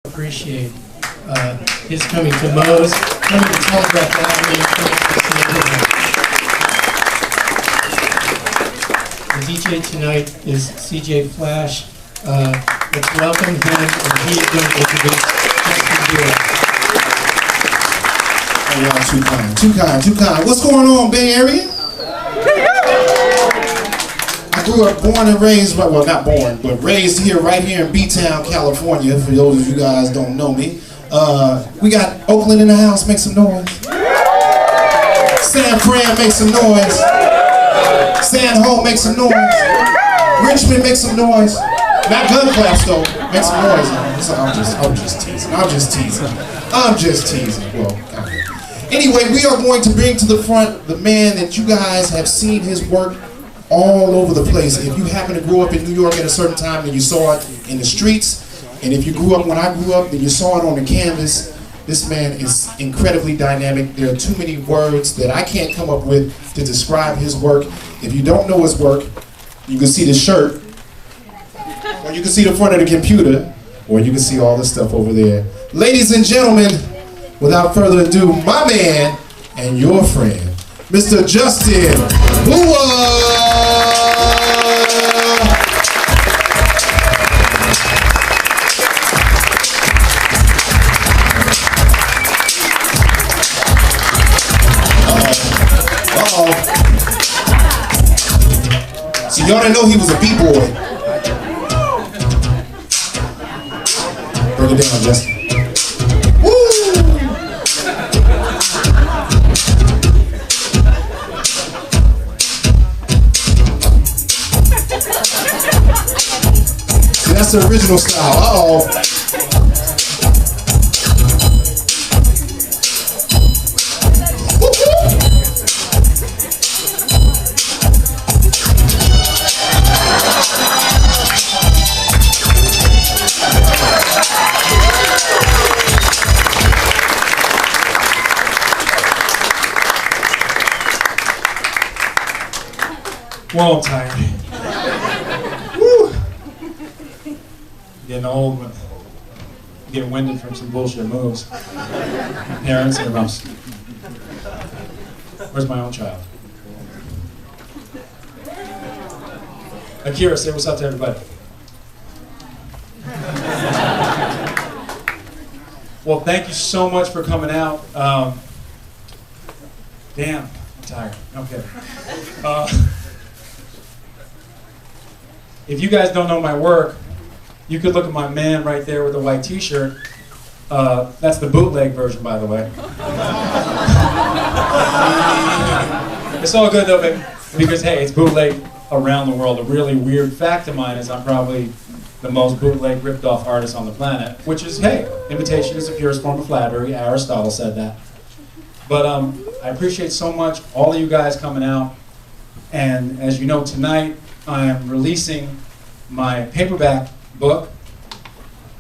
appreciate his coming to Moe's, coming to Telegraph Avenue, coming to see everyone. The DJ tonight is CJ Flash. Let's welcome him, and he is going to introduce Justin BUA. Oh, y'all too kind, too kind, too kind. What's going on, Bay Area? I grew up, born and raised, well, not born, but raised here, right here in B-Town, California, for those of you guys don't know me. We got Oakland in the house, make some noise. San Fran, make some noise. San Ho, make some noise. Richmond, make some noise. Not gun claps though, make some noise. I'm just teasing. Well, kind of. Anyway, we are going to bring to the front the man that you guys have seen his work all over the place. If you happen to grow up in New York at a certain time, then you saw it in the streets. And if you grew up when I grew up, then you saw it on the canvas. This man is incredibly dynamic. There are too many words that I can't come up with to describe his work. If you don't know his work, you can see the shirt, or you can see the front of the computer, or you can see all the stuff over there. Ladies and gentlemen, without further ado, my man and your friend, Mr. Justin BUA-in. So y'all didn't know he was a B-boy. Break it down, Justin. Woo! See, that's the original style. Uh-oh. Well, I'm tired. Woo! Getting old, but getting winded from some bullshit moves. Parents and moms. Where's my own child? Akira, say what's up to everybody. Well, thank you so much for coming out. Damn, I'm tired. Okay. If you guys don't know my work, you could look at my man right there with the white t-shirt. That's the bootleg version, by the way. It's all good though, baby, because hey, it's bootleg around the world. A really weird fact of mine is I'm probably the most bootleg ripped off artist on the planet, which is, hey, imitation is the purest form of flattery. Aristotle said that. But I appreciate so much all of you guys coming out. And as you know, tonight, I am releasing my paperback book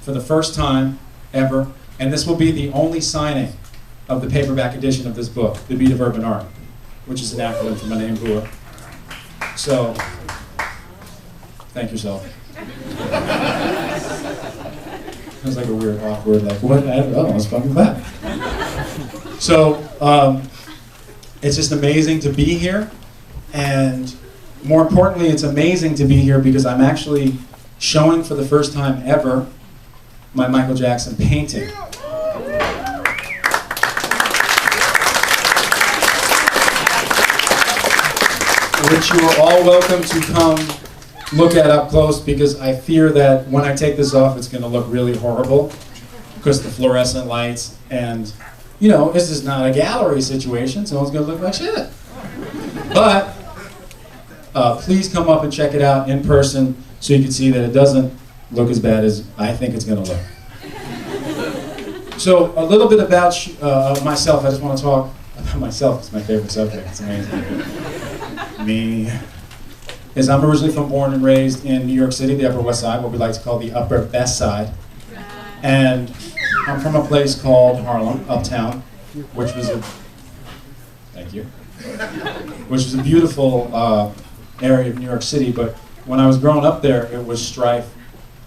for the first time ever, and this will be the only signing of the paperback edition of this book, The Beat of Urban Art, which is an acronym for my name, BUA. So, thank yourself. It was like a weird, awkward, like, what? I don't know, I was fucking glad. So, it's just amazing to be here, and more importantly, it's amazing to be here because I'm actually showing for the first time ever my Michael Jackson painting. Which you are all welcome to come look at up close, because I fear that when I take this off, it's going to look really horrible because the fluorescent lights, and you know, this is not a gallery situation, so it's going to look like shit. But please come up and check it out in person so you can see that it doesn't look as bad as I think it's going to look. So a little bit about myself. I just want to talk about myself. It's my favorite subject. It's amazing. Me. Is I'm originally born and raised in New York City, the Upper West Side, what we like to call the Upper Best Side. And I'm from a place called Harlem, Uptown, which was a, thank you, which was a beautiful area of New York City, but when I was growing up there, it was strife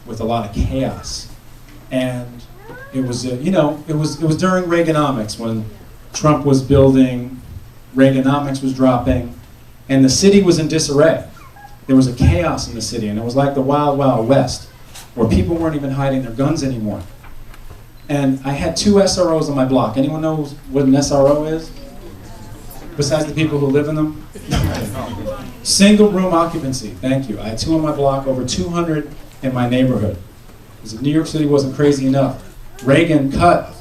with a lot of chaos. And it was you know, it was during Reaganomics when Trump was building, Reaganomics was dropping, and the city was in disarray. There was a chaos in the city, and it was like the Wild Wild West, where people weren't even hiding their guns anymore. And I had 2 SROs on my block. Anyone know what an SRO is? Besides the people who live in them? Single room occupancy, thank you. I had 2 on my block, over 200 in my neighborhood. Because if New York City wasn't crazy enough, Reagan cut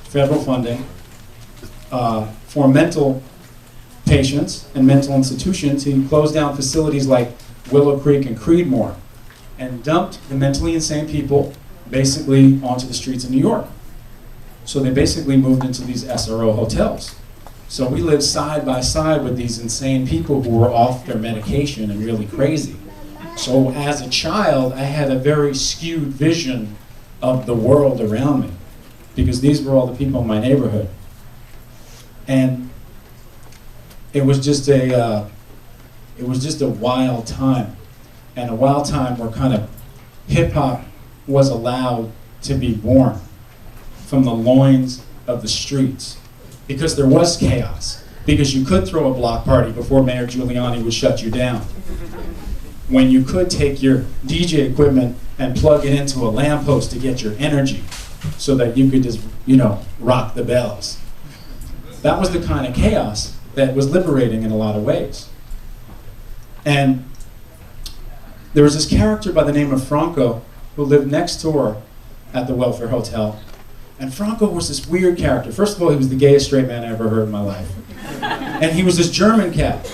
federal funding for mental patients and mental institutions. He closed down facilities like Willow Creek and Creedmoor and dumped the mentally insane people basically onto the streets of New York. So they basically moved into these SRO hotels. So we lived side by side with these insane people who were off their medication and really crazy. So as a child, I had a very skewed vision of the world around me because these were all the people in my neighborhood. And it was just a wild time, and a wild time where kind of hip hop was allowed to be born from the loins of the streets, because there was chaos, because you could throw a block party before Mayor Giuliani would shut you down, when you could take your DJ equipment and plug it into a lamppost to get your energy so that you could just, you know, rock the bells. That was the kind of chaos that was liberating in a lot of ways. And there was this character by the name of Franco who lived next door at the Welfare Hotel. And Franco was this weird character. First of all, he was the gayest straight man I ever heard in my life. And he was this German cat.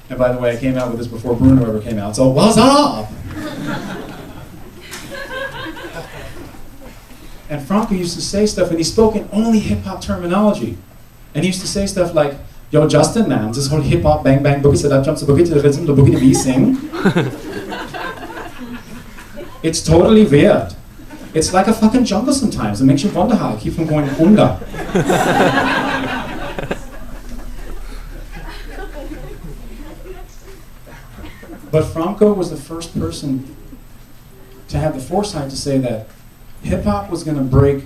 And by the way, I came out with this before Bruno ever came out, so what's up? And Franco used to say stuff, and he spoke in only hip-hop terminology. And he used to say stuff like, yo, Justin, man, this whole hip-hop bang bang boogie, so that jumps the boogie to the rhythm, the boogie to be sing. It's totally weird. It's like a fucking jungle sometimes. It makes you wonder how I keep from going under. But Franco was the first person to have the foresight to say that hip-hop was going to break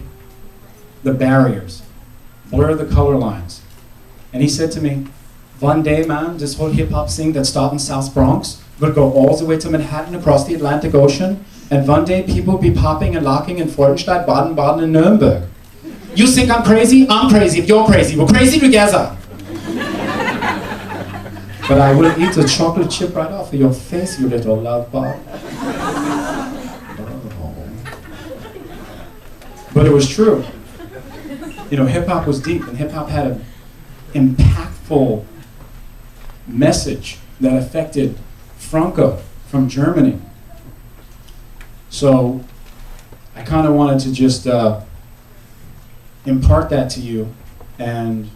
the barriers, blur the color lines. And he said to me, one day, man, this whole hip-hop thing that started in South Bronx will go all the way to Manhattan across the Atlantic Ocean, and one day people will be popping and locking in Freudenstadt, Baden-Baden, and Nuremberg. You think I'm crazy? I'm crazy if you're crazy. We're crazy together. But I will eat the chocolate chip right off of your face, you little love bug. But it was true. You know, hip-hop was deep, and hip-hop had an impactful message that affected Franco from Germany. So I kind of wanted to just impart that to you and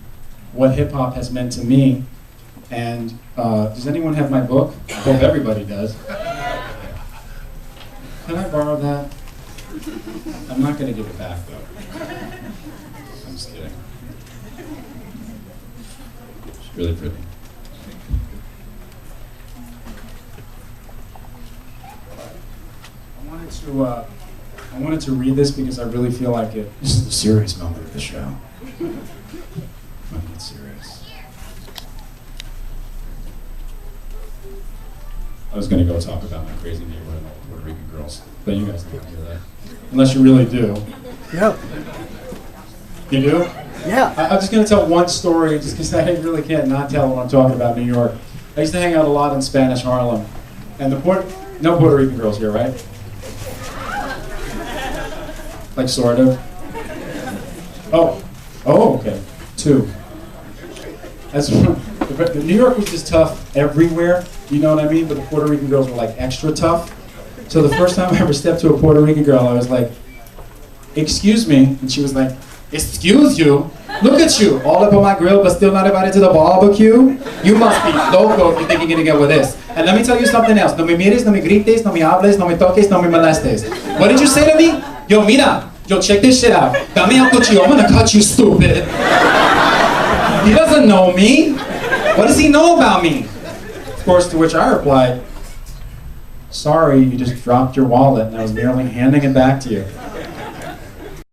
what hip-hop has meant to me. And does anyone have my book? I hope everybody does. Can I borrow that? I'm not going to give it back, though. I'm just kidding. It's really pretty. I wanted to read this because I really feel like this is the serious moment of the show. I'm get serious. I was going to go talk about my crazy neighborhood and all the Puerto Rican girls, but you guys don't want to hear that. Unless you really do. Yeah. You do? Yeah. I'm just going to tell one story, just because I really can't not tell when I'm talking about New York. I used to hang out a lot in Spanish Harlem. And no Puerto Rican girls here, right? Like, sort of. Oh, okay. 2. New York was just tough everywhere, you know what I mean? But the Puerto Rican girls were like extra tough. So the first time I ever stepped to a Puerto Rican girl, I was like, excuse me. And she was like, excuse you? Look at you, all up on my grill, but still not invited to the barbecue? You must be loco if you think you're gonna get with this. And let me tell you something else. No me mires, no me grites, no me hables, no me toques, no me molestes. What did you say to me? Yo, mira, yo, check this shit out. Dame el cuchillo, I'm gonna cut you, stupid. He doesn't know me. What does he know about me? Of course, to which I replied, sorry, you just dropped your wallet and I was merely handing it back to you.